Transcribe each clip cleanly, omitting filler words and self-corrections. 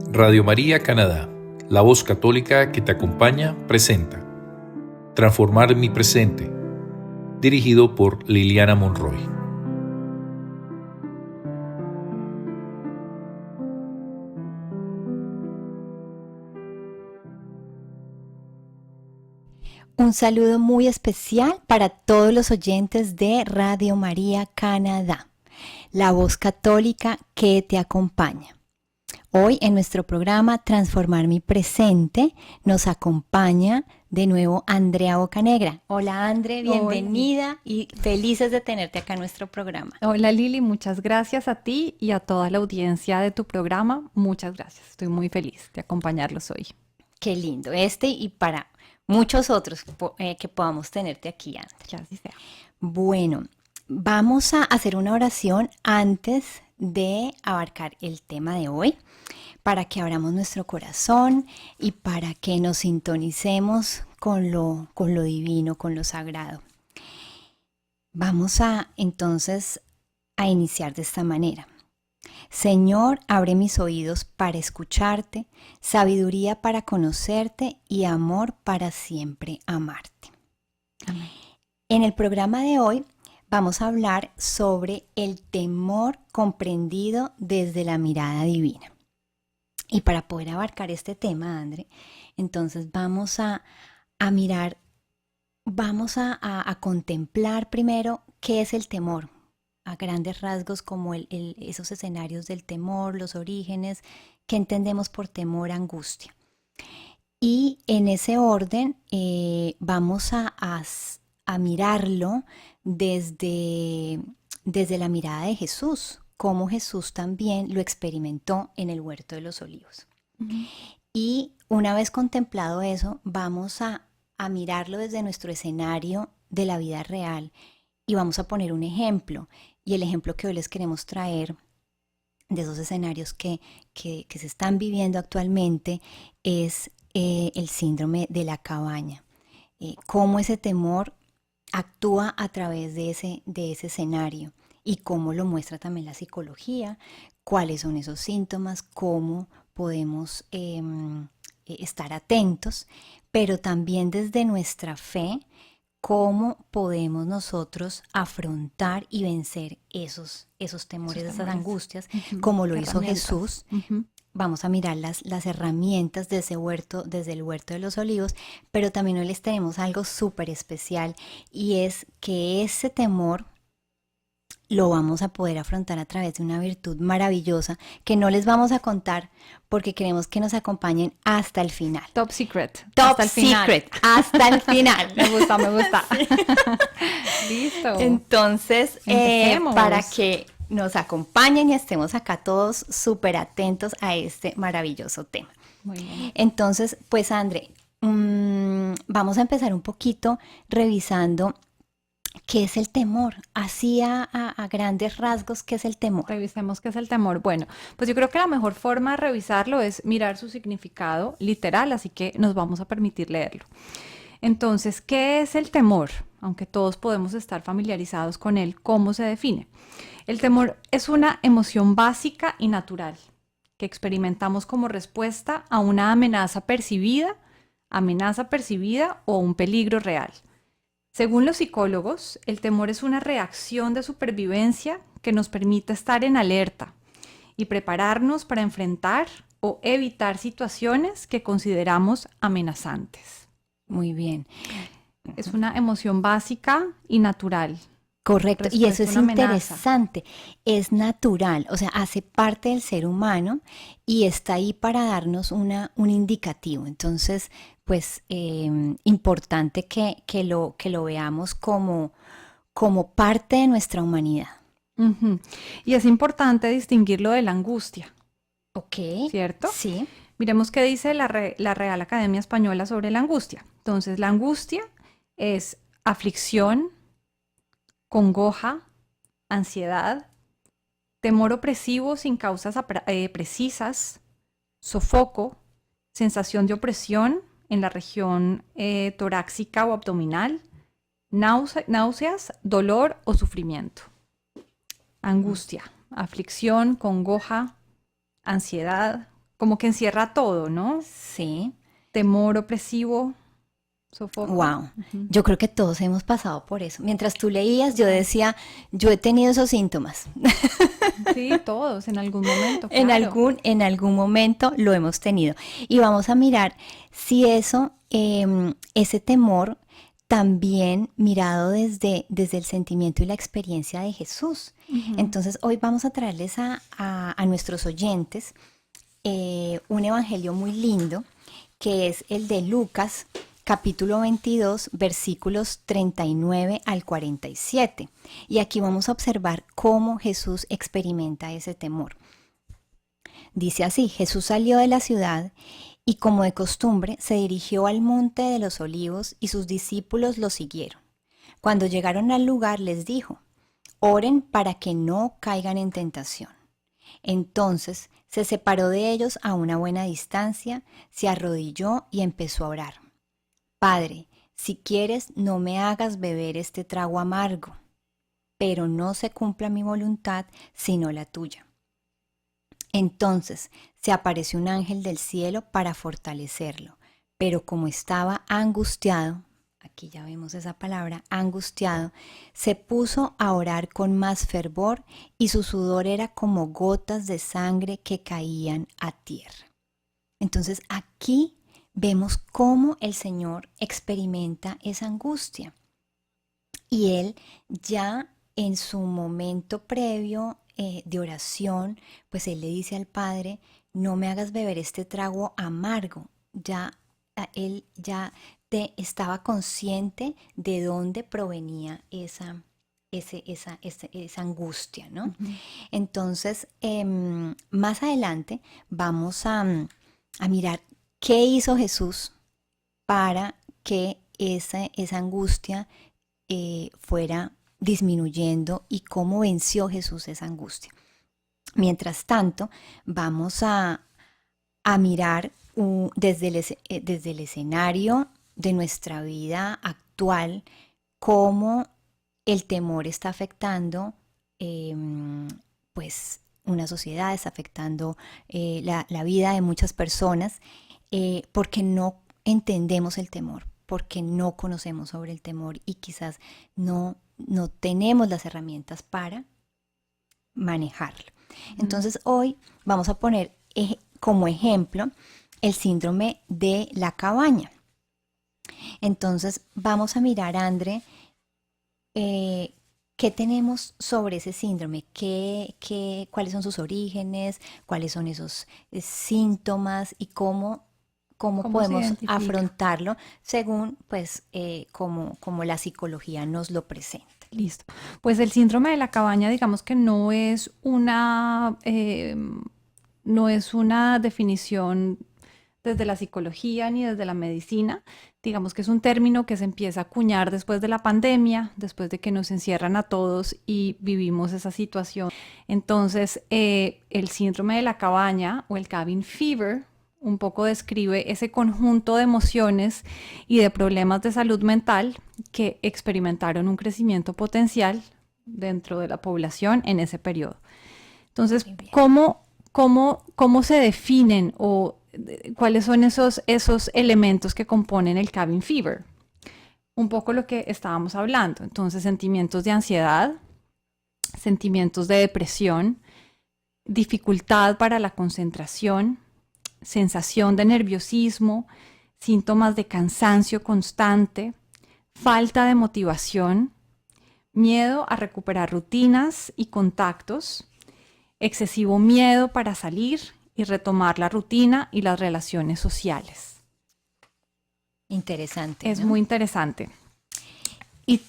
Radio María Canadá, la voz católica que te acompaña, presenta Transformar mi presente, dirigido por Liliana Monroy. Un saludo muy especial para todos los oyentes de Radio María Canadá, la voz católica que te acompaña. Hoy en nuestro programa Transformar mi presente nos acompaña de nuevo Andrea Bocanegra. Hola Andre, bienvenida y felices de tenerte acá en nuestro programa. Hola Lili, muchas gracias a ti y a toda la audiencia de tu programa. Muchas gracias, estoy muy feliz de acompañarlos hoy. Qué lindo, y para muchos otros que podamos tenerte aquí, Andre. Que así sea. Bueno, vamos a hacer una oración antes de abarcar el tema de hoy, para que abramos nuestro corazón y para que nos sintonicemos con lo divino, con lo sagrado. Vamos entonces a iniciar de esta manera. Señor, abre mis oídos para escucharte, sabiduría para conocerte y amor para siempre amarte. Amén. En el programa de hoy vamos a hablar sobre el temor comprendido desde la mirada divina. Y para poder abarcar este tema, Andre, entonces vamos a mirar, vamos a contemplar primero qué es el temor, a grandes rasgos como esos escenarios del temor, los orígenes, qué entendemos por temor, angustia. Y en ese orden vamos a mirarlo desde la mirada de Jesús, cómo Jesús también lo experimentó en el Huerto de los Olivos. Uh-huh. Y una vez contemplado eso, vamos a mirarlo desde nuestro escenario de la vida real y vamos a poner un ejemplo. Y el ejemplo que hoy les queremos traer de esos escenarios que se están viviendo actualmente es el síndrome de la cabaña. Cómo ese temor actúa a través de ese escenario y cómo lo muestra también la psicología, cuáles son esos síntomas, cómo podemos estar atentos, pero también desde nuestra fe, cómo podemos nosotros afrontar y vencer esos temores, esas angustias, uh-huh, como lo hizo Jesús. Uh-huh. Vamos a mirar las herramientas de ese huerto, desde el Huerto de los Olivos, pero también hoy les tenemos algo súper especial y es que ese temor lo vamos a poder afrontar a través de una virtud maravillosa que no les vamos a contar porque queremos que nos acompañen hasta el final. Top secret. Top secret. Hasta el final. Me gusta. Listo. Entonces, para que nos acompañen y estemos acá todos súper atentos a este maravilloso tema. Muy bien. Entonces, pues Andre, vamos a empezar un poquito revisando ¿qué es el temor? Así a grandes rasgos, ¿qué es el temor? Revisemos qué es el temor. Bueno, pues yo creo que la mejor forma de revisarlo es mirar su significado literal, así que nos vamos a permitir leerlo. Entonces, ¿qué es el temor? Aunque todos podemos estar familiarizados con él, ¿cómo se define? El temor es una emoción básica y natural que experimentamos como respuesta a una amenaza percibida o un peligro real. Según los psicólogos, el temor es una reacción de supervivencia que nos permite estar en alerta y prepararnos para enfrentar o evitar situaciones que consideramos amenazantes. Muy bien. Es una emoción básica y natural. Correcto, y eso es interesante, es natural, o sea, hace parte del ser humano y está ahí para darnos un indicativo. Entonces, pues, importante que lo veamos como parte de nuestra humanidad. Uh-huh. Y es importante distinguirlo de la angustia. Ok. ¿Cierto? Sí. Miremos qué dice la Real Academia Española sobre la angustia. Entonces, la angustia es aflicción, congoja, ansiedad, temor opresivo sin causas precisas, sofoco, sensación de opresión en la región torácica o abdominal, náuseas, dolor o sufrimiento. Angustia, aflicción, congoja, ansiedad, como que encierra todo, ¿no? Sí. Temor opresivo, sofoco. Wow. Yo creo que todos hemos pasado por eso. Mientras tú leías, yo decía, yo he tenido esos síntomas. Sí, todos en algún momento, En claro. en algún momento lo hemos tenido. Y vamos a mirar si eso, ese temor, también mirado desde el sentimiento y la experiencia de Jesús. Entonces, hoy vamos a traerles a nuestros oyentes un evangelio muy lindo, que es el de Lucas, capítulo 22, versículos 39 al 47. Y aquí vamos a observar cómo Jesús experimenta ese temor. Dice así: Jesús salió de la ciudad y, como de costumbre, se dirigió al monte de los olivos y sus discípulos lo siguieron. Cuando llegaron al lugar, les dijo: oren para que no caigan en tentación. Entonces se separó de ellos a una buena distancia, se arrodilló y empezó a orar. Padre, si quieres, no me hagas beber este trago amargo, pero no se cumpla mi voluntad, sino la tuya. Entonces se apareció un ángel del cielo para fortalecerlo, pero como estaba angustiado, aquí ya vemos esa palabra, angustiado, se puso a orar con más fervor y su sudor era como gotas de sangre que caían a tierra. Entonces aquí vemos cómo el Señor experimenta esa angustia. Y Él ya en su momento previo de oración, pues Él le dice al Padre: no me hagas beber este trago amargo. Ya Él ya estaba consciente de dónde provenía esa angustia, ¿no? Entonces, más adelante vamos a mirar qué hizo Jesús para que esa angustia fuera disminuyendo y cómo venció Jesús esa angustia. Mientras tanto, vamos a mirar desde el escenario de nuestra vida actual cómo el temor está afectando pues una sociedad, está afectando la vida de muchas personas, porque no entendemos el temor, porque no conocemos sobre el temor y quizás no tenemos las herramientas para manejarlo. Entonces hoy vamos a poner como ejemplo el síndrome de la cabaña. Entonces vamos a mirar, André, ¿qué tenemos sobre ese síndrome? ¿Cuáles son sus orígenes? ¿Cuáles son esos síntomas? ¿Y cómo Se podemos identifica? afrontarlo según pues como la psicología nos lo presenta? Listo. Pues el síndrome de la cabaña, digamos que no es una definición desde la psicología ni desde la medicina. Digamos que es un término que se empieza a acuñar después de la pandemia, después de que nos encierran a todos y vivimos esa situación. Entonces, el síndrome de la cabaña o el cabin fever un poco describe ese conjunto de emociones y de problemas de salud mental que experimentaron un crecimiento potencial dentro de la población en ese periodo. Entonces, ¿cómo se definen o cuáles son esos elementos que componen el cabin fever? Un poco lo que estábamos hablando. Entonces, sentimientos de ansiedad, sentimientos de depresión, dificultad para la concentración, sensación de nerviosismo, síntomas de cansancio constante, falta de motivación, miedo a recuperar rutinas y contactos, excesivo miedo para salir y retomar la rutina y las relaciones sociales. Interesante, Es ¿no? muy interesante. Y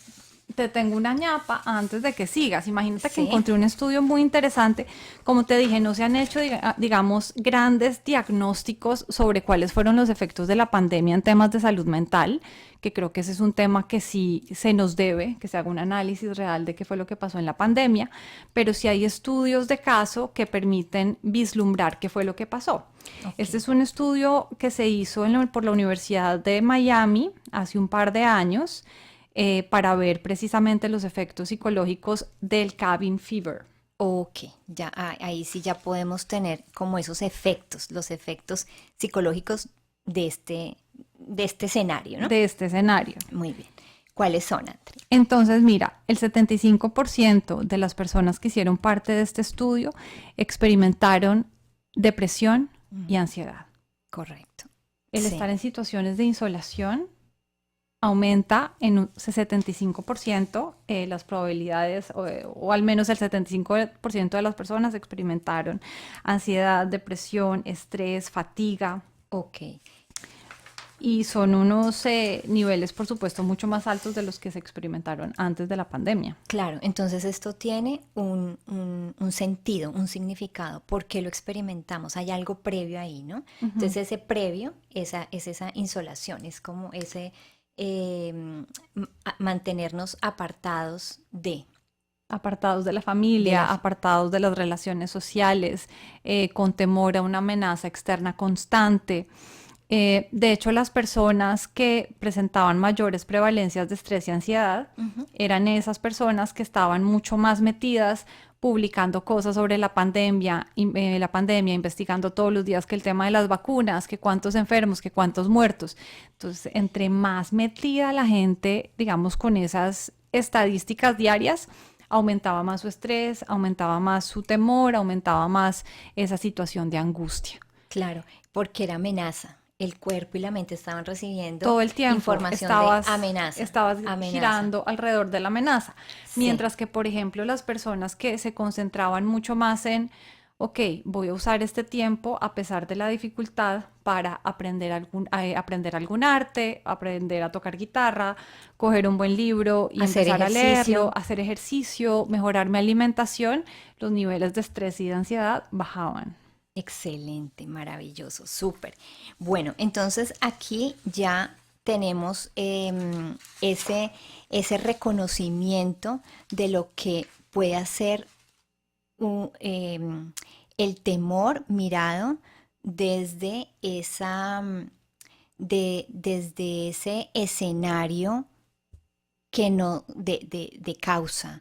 te tengo una ñapa antes de que sigas. Imagínate que encontré un estudio muy interesante. Como te dije, no se han hecho, digamos, grandes diagnósticos sobre cuáles fueron los efectos de la pandemia en temas de salud mental, que creo que ese es un tema que sí se nos debe, que se haga un análisis real de qué fue lo que pasó en la pandemia, pero sí hay estudios de caso que permiten vislumbrar qué fue lo que pasó. Okay. Este es un estudio que se hizo por la Universidad de Miami hace un par de años, para ver precisamente los efectos psicológicos del cabin fever. Ok, ya ahí sí ya podemos tener como esos efectos, los efectos psicológicos de este escenario, ¿no? de este escenario. Muy bien. ¿Cuáles son, André? Entonces, mira, el 75% de las personas que hicieron parte de este estudio experimentaron depresión y ansiedad. Correcto. El Sí. estar en situaciones de insolación aumenta en un 75% las probabilidades, o al menos el 75% de las personas experimentaron ansiedad, depresión, estrés, fatiga. Ok, Y son unos niveles, por supuesto, mucho más altos de los que se experimentaron antes de la pandemia. claro. Entonces esto tiene un sentido, un significado. ¿Por qué lo experimentamos? Hay algo previo ahí, ¿no? Entonces ese previo es esa insolación, es como ese mantenernos apartados de. Apartados de la familia, De la apartados de las relaciones sociales, con temor a una amenaza externa constante. De hecho, las personas que presentaban mayores prevalencias de estrés y ansiedad eran esas personas que estaban mucho más metidas publicando cosas sobre la pandemia, investigando todos los días que el tema de las vacunas, que cuántos enfermos, que cuántos muertos. Entonces, entre más metida la gente, digamos, con esas estadísticas diarias, aumentaba más su estrés, aumentaba más su temor, aumentaba más esa situación de angustia. Claro, porque era amenaza. El cuerpo y la mente estaban recibiendo Todo el tiempo información de amenaza, estabas amenaza. girando alrededor de la amenaza. Sí. Mientras que, por ejemplo, las personas que se concentraban mucho más en, ok, voy a usar este tiempo a pesar de la dificultad para aprender algún arte, aprender a tocar guitarra, coger un buen libro y Hacer empezar a ejercicio. leerlo, hacer ejercicio, mejorar mi alimentación, los niveles de estrés y de ansiedad bajaban. Excelente, maravilloso, súper. Bueno, entonces aquí ya tenemos ese reconocimiento de lo que puede hacer el temor mirado desde desde ese escenario que no de causa.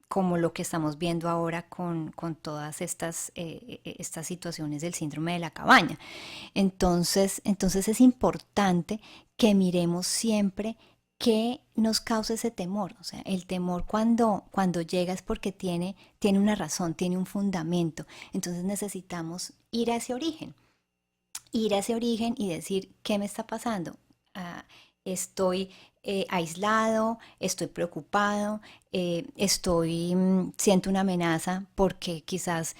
Como lo que estamos viendo ahora con todas estas situaciones del síndrome de la cabaña. Entonces es importante que miremos siempre qué nos causa ese temor. O sea, el temor cuando llega es porque tiene una razón, tiene un fundamento. Entonces necesitamos ir a ese origen y decir, ¿qué me está pasando? Estoy aislado, estoy preocupado, siento una amenaza porque quizás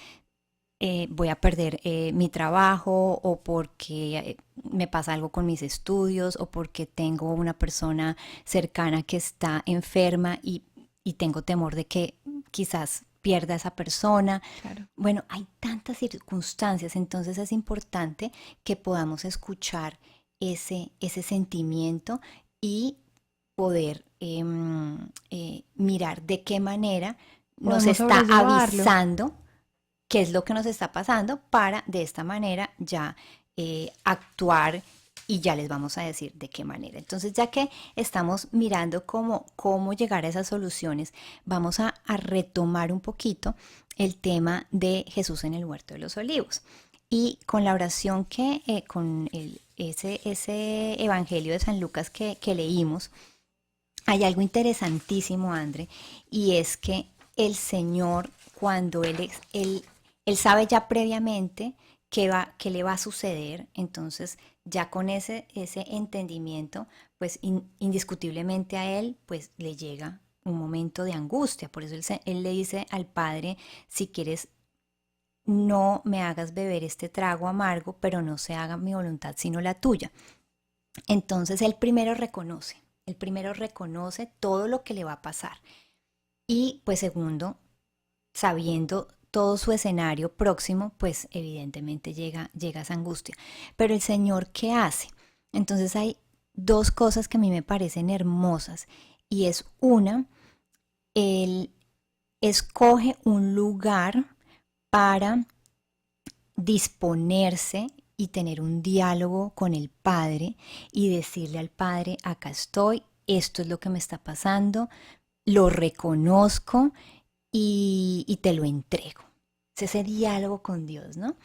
voy a perder mi trabajo o porque me pasa algo con mis estudios o porque tengo una persona cercana que está enferma y tengo temor de que quizás pierda a esa persona. Claro. Bueno, hay tantas circunstancias, entonces es importante que podamos escuchar ese sentimiento y poder mirar de qué manera nos Podemos está sobrellevarlo. avisando qué es lo que nos está pasando para de esta manera ya actuar y ya les vamos a decir de qué manera. Entonces, ya que estamos mirando cómo llegar a esas soluciones, vamos a retomar un poquito el tema de Jesús en el Huerto de los Olivos. Y con la oración con ese Evangelio de San Lucas que leímos, hay algo interesantísimo, André, y es que el Señor, cuando Él sabe ya previamente qué le va a suceder, entonces ya con ese entendimiento, pues indiscutiblemente a Él, pues le llega un momento de angustia. Por eso él le dice al Padre, si quieres, no me hagas beber este trago amargo, pero no se haga mi voluntad sino la tuya. Entonces él primero reconoce todo lo que le va a pasar. Y pues segundo, sabiendo todo su escenario próximo, pues evidentemente llega esa angustia. Pero el Señor, ¿qué hace? Entonces hay dos cosas que a mí me parecen hermosas. Y es una, Él escoge un lugar para disponerse y tener un diálogo con el Padre y decirle al Padre, acá estoy, esto es lo que me está pasando, lo reconozco y te lo entrego. Es ese diálogo con Dios, ¿no?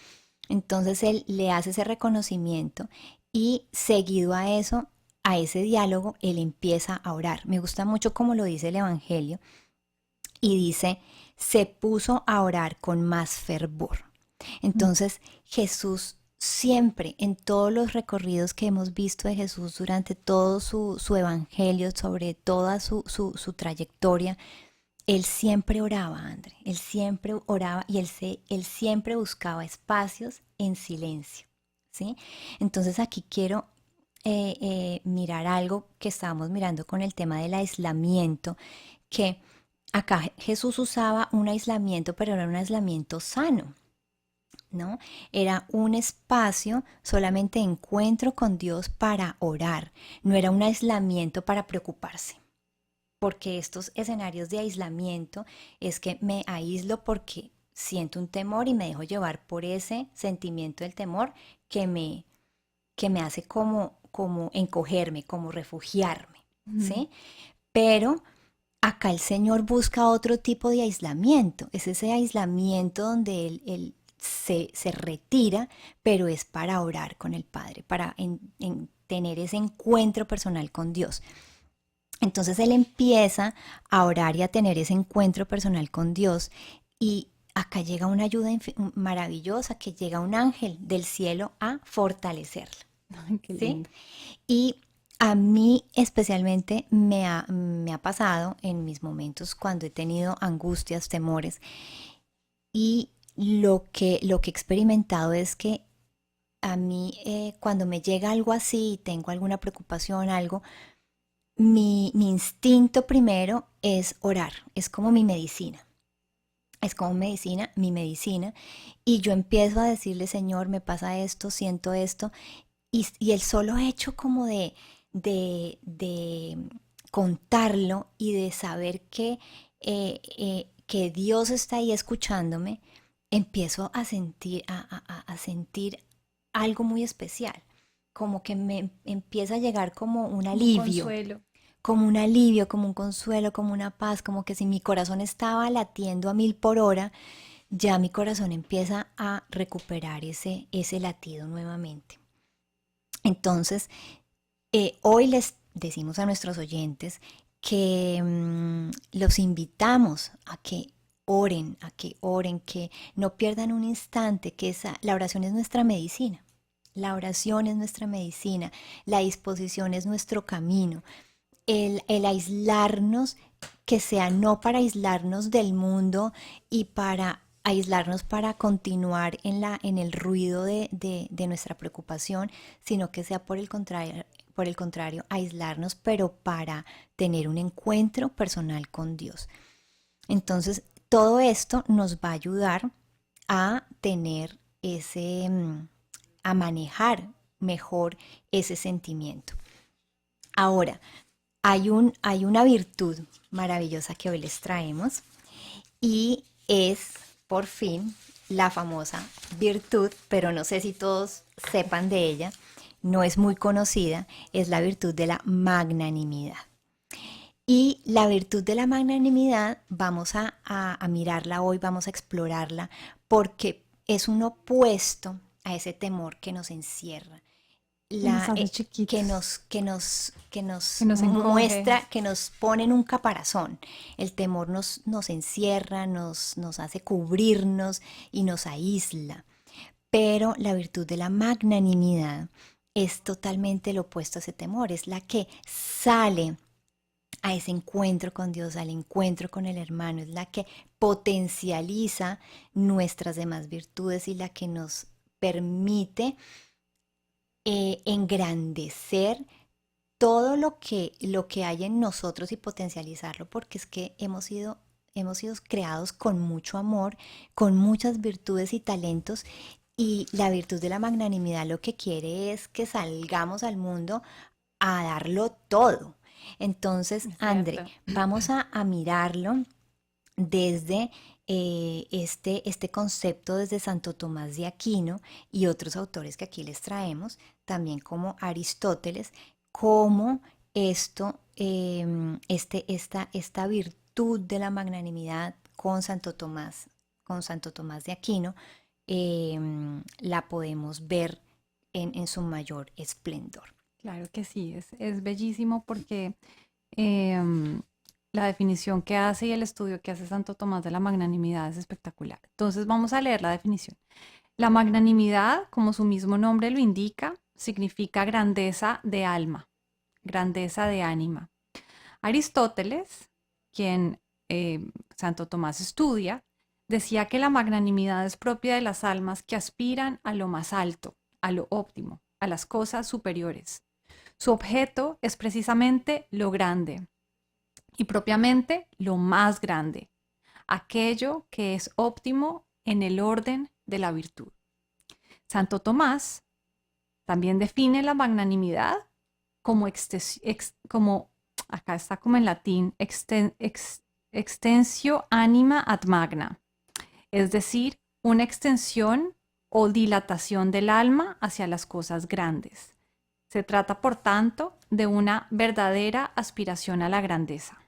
Entonces él le hace ese reconocimiento y seguido a eso, a ese diálogo, él empieza a orar. Me gusta mucho como lo dice el Evangelio y dice, se puso a orar con más fervor. Entonces Jesús siempre, en todos los recorridos que hemos visto de Jesús durante todo su evangelio, sobre toda su trayectoria, él siempre oraba, André. Él siempre oraba y él siempre buscaba espacios en silencio, ¿sí? Entonces aquí quiero mirar algo que estábamos mirando con el tema del aislamiento, que acá Jesús usaba un aislamiento, pero era un aislamiento sano, ¿no? Era un espacio solamente de encuentro con Dios para orar, no era un aislamiento para preocuparse. Porque estos escenarios de aislamiento es que me aíslo porque siento un temor y me dejo llevar por ese sentimiento del temor que me hace como encogerme, como refugiarme, ¿sí? Pero acá el Señor busca otro tipo de aislamiento, es ese aislamiento donde Él se retira, pero es para orar con el Padre, para tener ese encuentro personal con Dios. Entonces Él empieza a orar y a tener ese encuentro personal con Dios y acá llega una ayuda maravillosa, que llega un ángel del cielo a fortalecerla. Ay, qué ¿Sí? lindo. Y a mí especialmente me ha pasado en mis momentos cuando he tenido angustias, temores, y lo que he experimentado es que a mí cuando me llega algo así, tengo alguna preocupación, algo, mi instinto primero es orar, es como mi medicina. Es como medicina, mi medicina, y yo empiezo a decirle, Señor, me pasa esto, siento esto, y el solo hecho como de contarlo y de saber que Dios está ahí escuchándome, empiezo a sentir, a sentir algo muy especial, como que me empieza a llegar como un Como un alivio, consuelo. como un alivio, como un consuelo, como una paz, como que si mi corazón estaba latiendo a 1000 por hora, ya mi corazón empieza a recuperar ese latido nuevamente. Entonces, hoy les decimos a nuestros oyentes que los invitamos a que oren, que no pierdan un instante, que la oración es nuestra medicina. La oración es nuestra medicina, la disposición es nuestro camino. El aislarnos, que sea no para aislarnos del mundo y para aislarnos para continuar en el ruido de nuestra preocupación, sino que sea por el contrario, aislarnos, pero para tener un encuentro personal con Dios. Entonces, todo esto nos va a ayudar a tener a manejar mejor ese sentimiento. Ahora, hay una virtud maravillosa que hoy les traemos y es, por fin, la famosa virtud, pero no sé si todos sepan de ella, no es muy conocida, es la virtud de la magnanimidad. Y la virtud de la magnanimidad vamos a mirarla hoy, vamos a explorarla, porque es un opuesto a ese temor que nos encierra, Y nos hace que chiquitos, nos que nos encoge. muestra, que nos pone en un caparazón. El temor nos encierra, nos hace cubrirnos y nos aísla. Pero la virtud de la magnanimidad es totalmente lo opuesto a ese temor, es la que sale a ese encuentro con Dios, al encuentro con el hermano, es la que potencializa nuestras demás virtudes y la que nos permite engrandecer todo lo que hay en nosotros y potencializarlo, porque es que hemos sido creados con mucho amor, con muchas virtudes y talentos, y la virtud de la magnanimidad lo que quiere es que salgamos al mundo a darlo todo. Entonces, Es André, cierto. vamos a mirarlo desde este concepto desde Santo Tomás de Aquino y otros autores que aquí les traemos, también como Aristóteles, cómo esta virtud de la magnanimidad, con Santo Tomás de Aquino, la podemos ver en su mayor esplendor. Claro que sí, es bellísimo porque em, la definición que hace y el estudio que hace Santo Tomás de la magnanimidad es espectacular. Entonces vamos a leer la definición. La magnanimidad, como su mismo nombre lo indica, significa grandeza de alma, grandeza de ánima. Aristóteles, quien Santo Tomás estudia, decía que la magnanimidad es propia de las almas que aspiran a lo más alto, a lo óptimo, a las cosas superiores. Su objeto es precisamente lo grande y propiamente lo más grande, aquello que es óptimo en el orden de la virtud. Santo Tomás también define la magnanimidad como, acá está como en latín, extensio anima ad magna, es decir, una extensión o dilatación del alma hacia las cosas grandes. Se trata, por tanto, de una verdadera aspiración a la grandeza.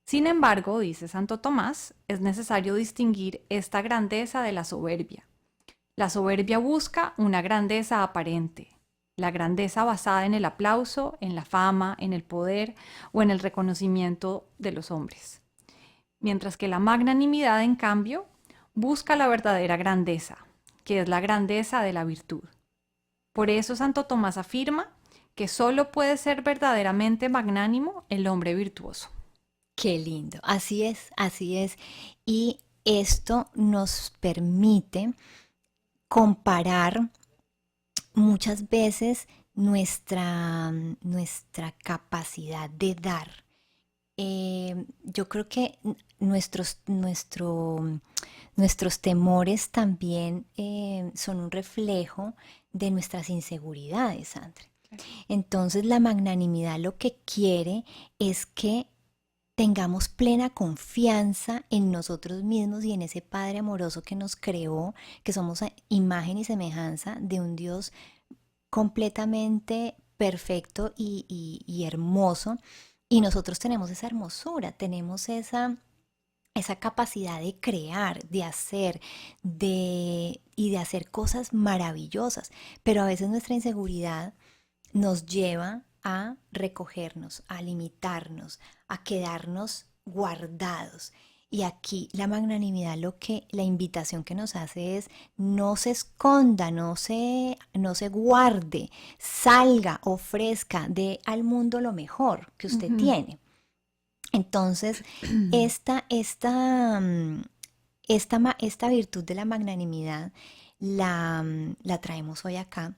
Sin embargo, dice Santo Tomás, es necesario distinguir esta grandeza de la soberbia. La soberbia busca una grandeza aparente, la grandeza basada en el aplauso, en la fama, en el poder o en el reconocimiento de los hombres. Mientras que la magnanimidad, en cambio, busca la verdadera grandeza, que es la grandeza de la virtud. Por eso Santo Tomás afirma que solo puede ser verdaderamente magnánimo el hombre virtuoso. Qué lindo, así es, así es. Y esto nos permite comparar muchas veces nuestra capacidad de dar. Yo creo que nuestros temores también son un reflejo de nuestras inseguridades, André. Entonces la magnanimidad lo que quiere es que tengamos plena confianza en nosotros mismos y en ese Padre amoroso que nos creó, que somos a imagen y semejanza de un Dios completamente perfecto y hermoso. Y nosotros tenemos esa hermosura, tenemos esa capacidad de crear, de hacer, y de hacer cosas maravillosas. Pero a veces nuestra inseguridad nos lleva a recogernos, a limitarnos, a quedarnos guardados. Y aquí la magnanimidad, la invitación que nos hace es: no se esconda, no se guarde, salga, ofrezca, dé al mundo lo mejor que usted tiene. Entonces, esta virtud de la magnanimidad la traemos hoy acá.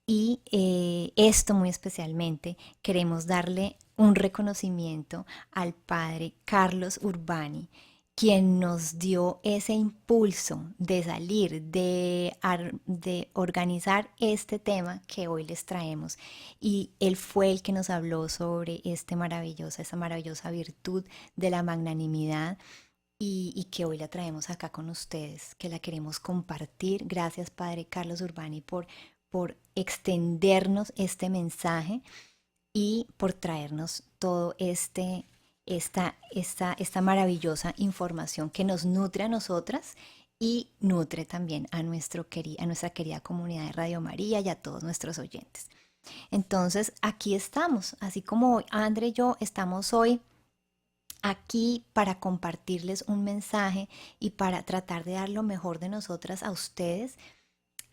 Y esto muy especialmente queremos darle un reconocimiento al padre Carlos Urbani, quien nos dio ese impulso de salir, de organizar este tema que hoy les traemos. Y él fue el que nos habló sobre esa maravillosa virtud de la magnanimidad. Y que hoy la traemos acá con ustedes, que la queremos compartir. Gracias, padre Carlos Urbani, por extendernos este mensaje y por traernos todo esta maravillosa información que nos nutre a nosotras y nutre también a nuestra querida comunidad de Radio María y a todos nuestros oyentes. Entonces, aquí estamos, así como André y yo estamos hoy aquí para compartirles un mensaje y para tratar de dar lo mejor de nosotras a ustedes.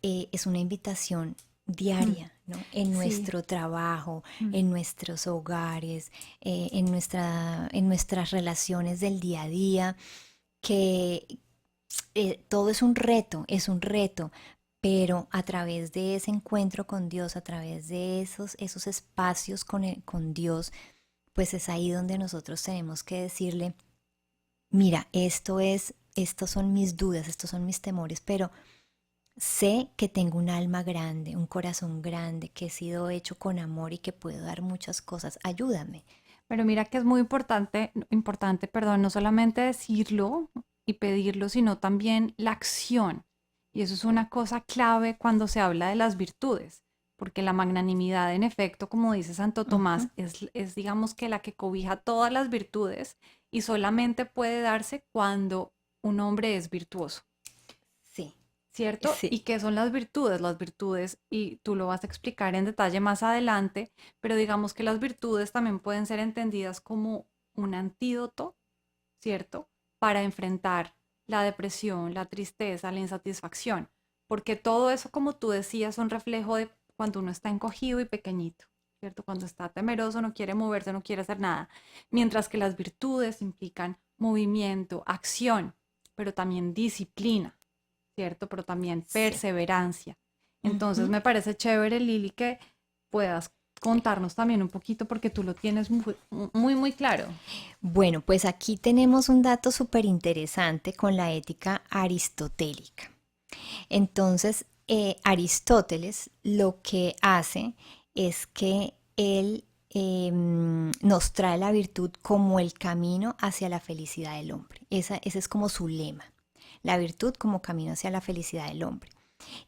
Es una invitación diaria, ¿no? En nuestro trabajo, en nuestros hogares, en nuestras relaciones del día a día, que todo es un reto, pero a través de ese encuentro con Dios, a través de esos espacios con Dios, pues es ahí donde nosotros tenemos que decirle: mira, estos son mis dudas, estos son mis temores, pero sé que tengo un alma grande, un corazón grande, que he sido hecho con amor y que puedo dar muchas cosas. Ayúdame. Pero mira que es muy importante, no solamente decirlo y pedirlo, sino también la acción. Y eso es una cosa clave cuando se habla de las virtudes, porque la magnanimidad, en efecto, como dice Santo Tomás, es digamos que la que cobija todas las virtudes y solamente puede darse cuando un hombre es virtuoso, Sí, ¿cierto? sí. ¿Y qué son las virtudes? Las virtudes, y tú lo vas a explicar en detalle más adelante, pero digamos que las virtudes también pueden ser entendidas como un antídoto, ¿cierto? Para enfrentar la depresión, la tristeza, la insatisfacción, porque todo eso, como tú decías, son reflejo de cuando uno está encogido y pequeñito, ¿cierto? Cuando está temeroso, no quiere moverse, no quiere hacer nada, mientras que las virtudes implican movimiento, acción, pero también disciplina, ¿cierto? Pero también Sí. perseverancia. Entonces Ujú. me parece chévere, Lili, que puedas contarnos también un poquito porque tú lo tienes muy, muy, muy claro. Bueno, pues aquí tenemos un dato súper interesante con la ética aristotélica. Entonces, Aristóteles lo que hace es que él nos trae la virtud como el camino hacia la felicidad del hombre. Ese es como su lema, la virtud como camino hacia la felicidad del hombre.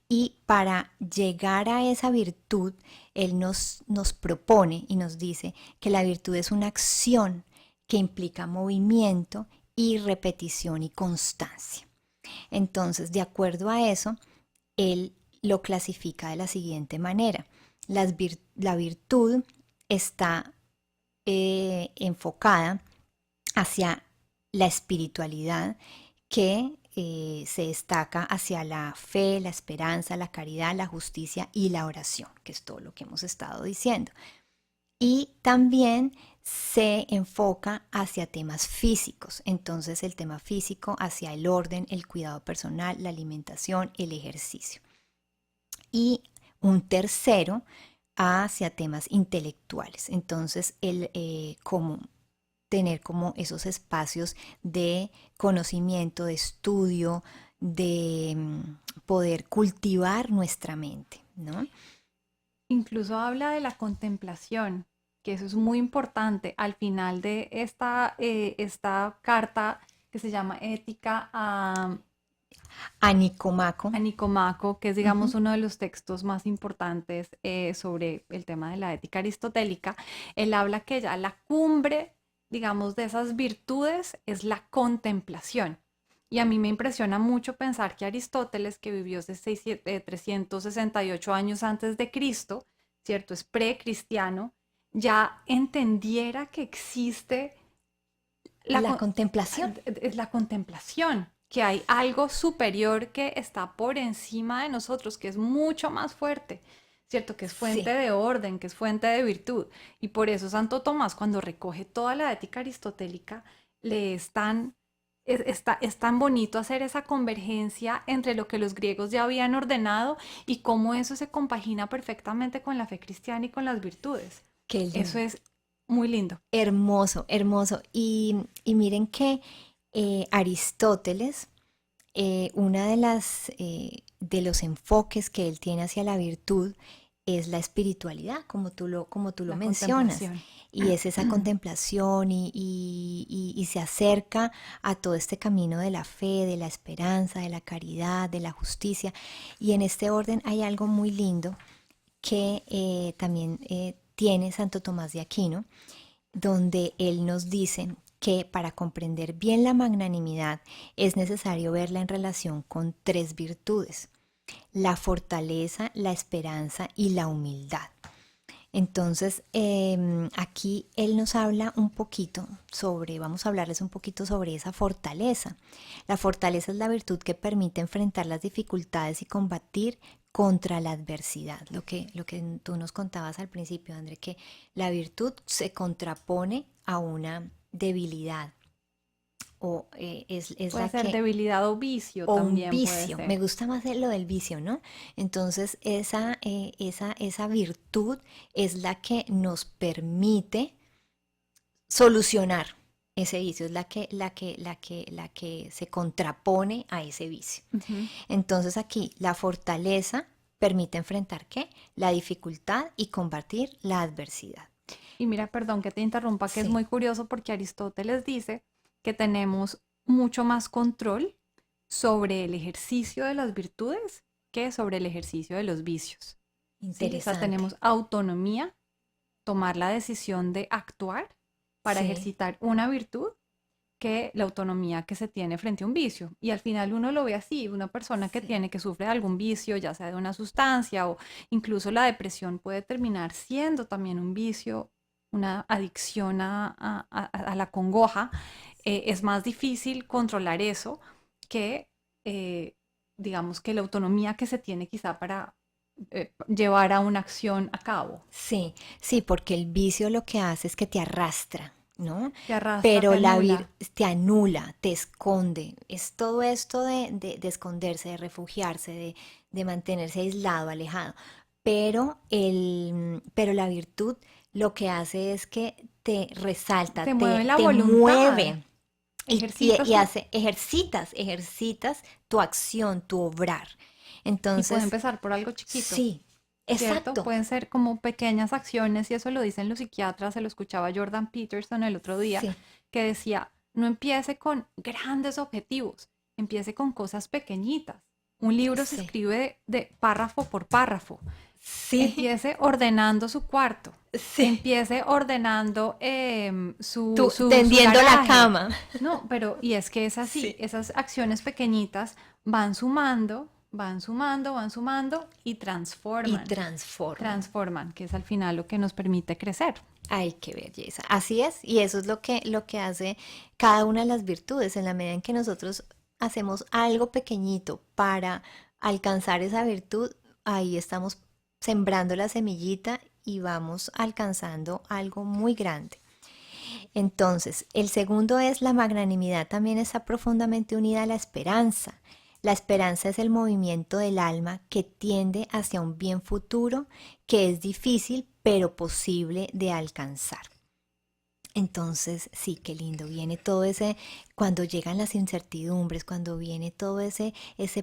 Y para llegar a esa virtud, él nos propone y nos dice que la virtud es una acción que implica movimiento y repetición y constancia. Entonces, de acuerdo a eso, él lo clasifica de la siguiente manera. La virtud está enfocada hacia la espiritualidad que se destaca hacia la fe, la esperanza, la caridad, la justicia y la oración, que es todo lo que hemos estado diciendo. Y también se enfoca hacia temas físicos, entonces el tema físico hacia el orden, el cuidado personal, la alimentación, el ejercicio. Y un tercero hacia temas intelectuales, entonces el como tener como esos espacios de conocimiento, de estudio, de poder cultivar nuestra mente, ¿no? Incluso habla de la contemplación, que eso es muy importante al final de esta carta que se llama Ética A Nicomaco. a Nicomaco, que es, digamos, Ujú. uno de los textos más importantes sobre el tema de la ética aristotélica. Él habla que ya la cumbre, digamos, de esas virtudes es la contemplación. Y a mí me impresiona mucho pensar que Aristóteles, que vivió hace 368 años antes de Cristo, ¿cierto? Es precristiano, ya entendiera que existe la, La contemplación. es la contemplación, que hay algo superior que está por encima de nosotros, que es mucho más fuerte, ¿cierto? Que es fuente Sí, de orden, que es fuente de virtud. Y por eso Santo Tomás, cuando recoge toda la ética aristotélica, le es tan, es tan bonito hacer esa convergencia entre lo que los griegos ya habían ordenado y cómo eso se compagina perfectamente con la fe cristiana y con las virtudes. qué Eso lindo. es muy lindo. Hermoso, hermoso. Y miren que Aristóteles, una de de los enfoques que él tiene hacia la virtud es la espiritualidad, como tú lo La mencionas. contemplación. Y es esa contemplación y se acerca a todo este camino de la fe, de la esperanza, de la caridad, de la justicia. Y en este orden hay algo muy lindo que también tiene Santo Tomás de Aquino, donde él nos dice que para comprender bien la magnanimidad es necesario verla en relación con tres virtudes: la fortaleza, la esperanza y la humildad. Entonces, aquí él nos habla un poquito sobre, vamos a hablarles un poquito sobre esa fortaleza. La fortaleza es la virtud que permite enfrentar las dificultades y combatir contra la adversidad. Lo que tú nos contabas al principio, André, que la virtud se contrapone a una debilidad o es Puede la ser que debilidad o vicio o un también puede vicio. Me ser. gusta más lo del vicio, ¿no? Entonces, esa virtud es la que nos permite solucionar ese vicio, es la que se contrapone a ese vicio. Ujú. Entonces, aquí la fortaleza permite enfrentar ¿qué? La dificultad y combatir la adversidad. Y mira, perdón que te interrumpa, que es Sí, muy curioso porque Aristóteles dice que tenemos mucho más control sobre el ejercicio de las virtudes que sobre el ejercicio de los vicios. ¿Sí? O sea, interesante. tenemos autonomía, tomar la decisión de actuar para Sí, ejercitar una virtud que la autonomía que se tiene frente a un vicio. Y al final uno lo ve así, una persona que que sufre de algún vicio, ya sea de una sustancia o incluso la depresión puede terminar siendo también un vicio, una adicción a la congoja. Es más difícil controlar eso que, digamos, que la autonomía que se tiene quizá para llevar a una acción a cabo. Sí, sí, porque el vicio lo que hace es que te arrastra, ¿no? Te arrastra, Pero te anula. te anula, te esconde. Es todo esto de esconderse, de refugiarse, de mantenerse aislado, alejado. Pero la virtud lo que hace es que te resalta, Te mueve la te voluntad. mueve Ejercitas y tu... ejercitas tu acción, tu obrar. Y puede Entonces, empezar por algo chiquito, sí, ¿cierto? exacto. Pueden ser como pequeñas acciones y eso lo dicen los psiquiatras, se lo escuchaba Jordan Peterson el otro día, Sí, que decía, no empiece con grandes objetivos, empiece con cosas pequeñitas. Un libro se sí, escribe de párrafo por párrafo. sí, Empiece ordenando su cuarto, sí. empiece ordenando Tú su tendiendo la garaje. cama. No, pero y es que es así, Sí. esas acciones pequeñitas van sumando, van sumando, van sumando y Y transforman, transforman. transforman, que es al final lo que nos permite crecer. Ay, qué belleza. Así es, y eso es lo que hace cada una de las virtudes. En la medida en que nosotros hacemos algo pequeñito para alcanzar esa virtud, ahí estamos sembrando la semillita y vamos alcanzando algo muy grande. Entonces, el segundo es la magnanimidad, también está profundamente unida a la esperanza. La esperanza es el movimiento del alma que tiende hacia un bien futuro que es difícil pero posible de alcanzar. Entonces, sí, qué lindo, viene todo ese, cuando llegan las incertidumbres, cuando viene todo ese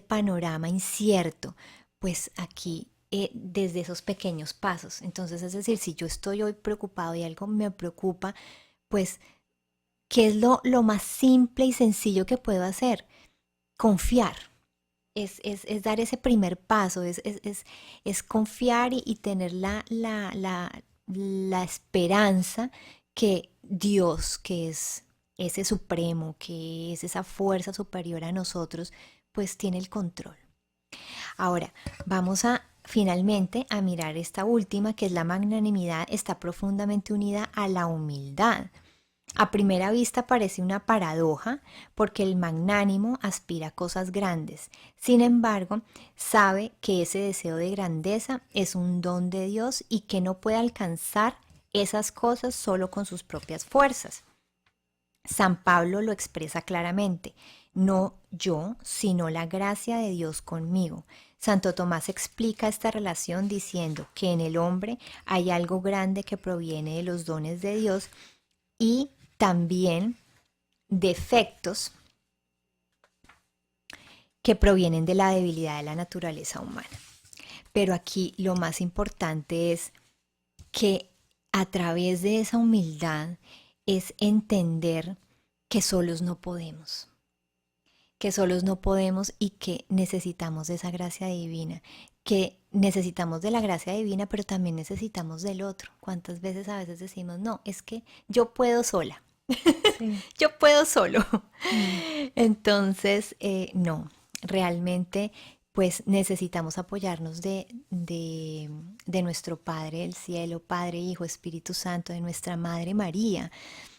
panorama incierto, pues aquí desde esos pequeños pasos. Entonces, es decir, si yo estoy hoy preocupado y algo me preocupa, pues ¿qué es lo más simple y sencillo que puedo hacer? Confiar. Es dar ese primer paso, es confiar y tener la esperanza que Dios, que es ese supremo, que es esa fuerza superior a nosotros, pues tiene el control. Ahora, vamos a finalmente a mirar esta última, que es la magnanimidad, está profundamente unida a la humildad. A primera vista parece una paradoja porque el magnánimo aspira a cosas grandes. Sin embargo, sabe que ese deseo de grandeza es un don de Dios y que no puede alcanzar esas cosas solo con sus propias fuerzas. San Pablo lo expresa claramente, no yo, sino la gracia de Dios conmigo. Santo Tomás explica esta relación diciendo que en el hombre hay algo grande que proviene de los dones de Dios y también defectos que provienen de la debilidad de la naturaleza humana. Pero aquí lo más importante es que a través de esa humildad es entender que solos no podemos, que solos no podemos y que necesitamos de esa gracia divina, que necesitamos de la gracia divina, pero también necesitamos del otro. ¿Cuántas veces a veces decimos, no, es que yo puedo sola, Sí. yo puedo solo? Mm. Entonces, no, realmente pues necesitamos apoyarnos de nuestro Padre del Cielo, Padre, Hijo, Espíritu Santo, de nuestra Madre María,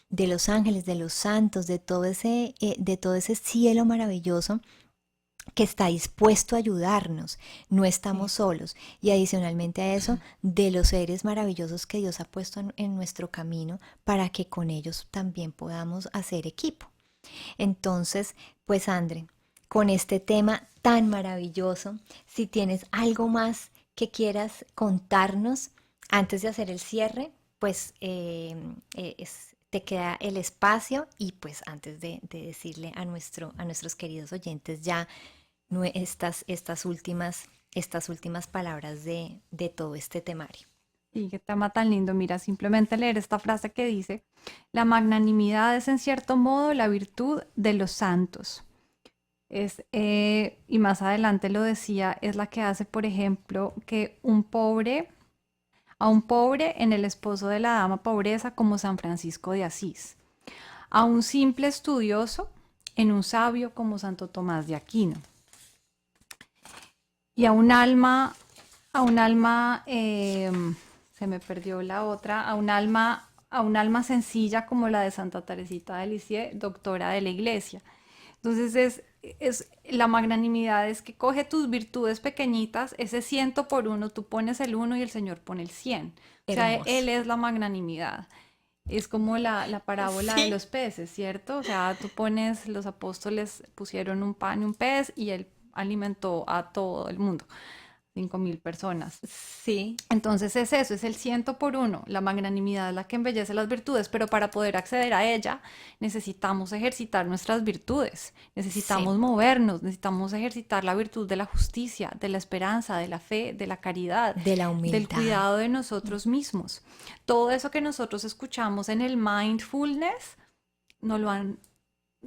de los ángeles, de los santos, de todo ese cielo maravilloso que está dispuesto a ayudarnos. No estamos Sí. solos. Y adicionalmente a eso, de los seres maravillosos que Dios ha puesto en nuestro camino para que con ellos también podamos hacer equipo. Entonces, pues André, con este tema tan maravilloso, si tienes algo más que quieras contarnos antes de hacer el cierre, pues te queda el espacio y pues antes de decirle a nuestros queridos oyentes ya estas últimas palabras de todo este temario. Y qué tema tan lindo. Mira, simplemente leer esta frase que dice, la magnanimidad es en cierto modo la virtud de los santos. Y más adelante lo decía, es la que hace, por ejemplo, que a un pobre en el esposo de la dama pobreza como San Francisco de Asís. a un simple estudioso en un sabio como Santo Tomás de Aquino. Y a un alma, se me perdió la otra, a un alma sencilla como la de Santa Teresita de Lisieux, doctora de la Iglesia. Entonces la magnanimidad es que coge tus virtudes pequeñitas, ese 100 por 1, tú pones el 1 y el Señor pone el 100. O sea, Hermoso. Él es la magnanimidad. Es como la parábola Sí. de los peces, ¿cierto? O sea, tú pones, los apóstoles pusieron un pan y un pez y Él alimentó a todo el mundo, 5.000 personas. Sí, Entonces es eso, es el 100 por 1. La magnanimidad es la que embellece las virtudes, pero para poder acceder a ella necesitamos ejercitar nuestras virtudes, necesitamos movernos, necesitamos ejercitar la virtud de la justicia, de la esperanza, de la fe, de la caridad, de la del humildad. cuidado de nosotros mismos. Todo eso que nosotros escuchamos en el mindfulness, no lo han...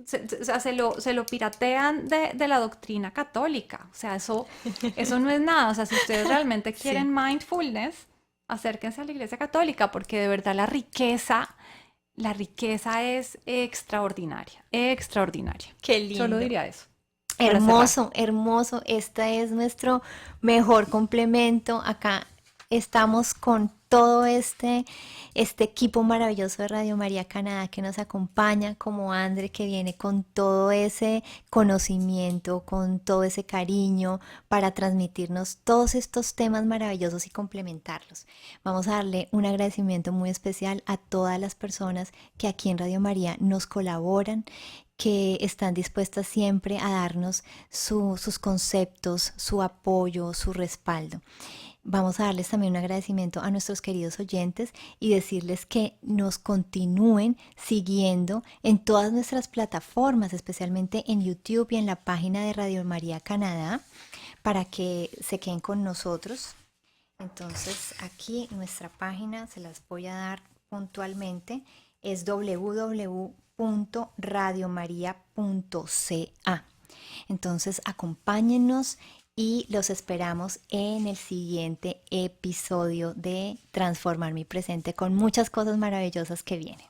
se lo piratean de la doctrina católica. O sea, eso no es nada. O sea, si ustedes realmente quieren mindfulness, acérquense a la Iglesia Católica, porque de verdad la riqueza es extraordinaria, extraordinaria. Qué lindo. Solo diría eso. para Hermoso, hermoso. Este es nuestro mejor complemento. Acá estamos con todo este equipo maravilloso de Radio María Canadá que nos acompaña, como André, que viene con todo ese conocimiento, con todo ese cariño para transmitirnos todos estos temas maravillosos y complementarlos. Vamos a darle un agradecimiento muy especial a todas las personas que aquí en Radio María nos colaboran, que están dispuestas siempre a darnos sus conceptos, su apoyo, su respaldo. Vamos a darles también un agradecimiento a nuestros queridos oyentes y decirles que nos continúen siguiendo en todas nuestras plataformas, especialmente en YouTube y en la página de Radio María Canadá, para que se queden con nosotros. Entonces, aquí nuestra página, se las voy a dar puntualmente, es www.radiomaria.ca. Entonces, acompáñennos y los esperamos en el siguiente episodio de Transformar mi Presente, con muchas cosas maravillosas que vienen.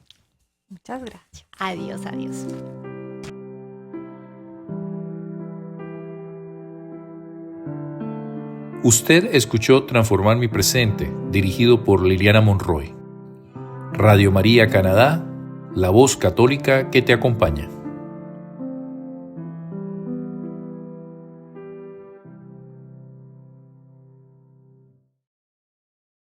Muchas gracias. Adiós, adiós. Usted escuchó Transformar mi Presente, dirigido por Liliana Monroy. Radio María Canadá, la voz católica que te acompaña.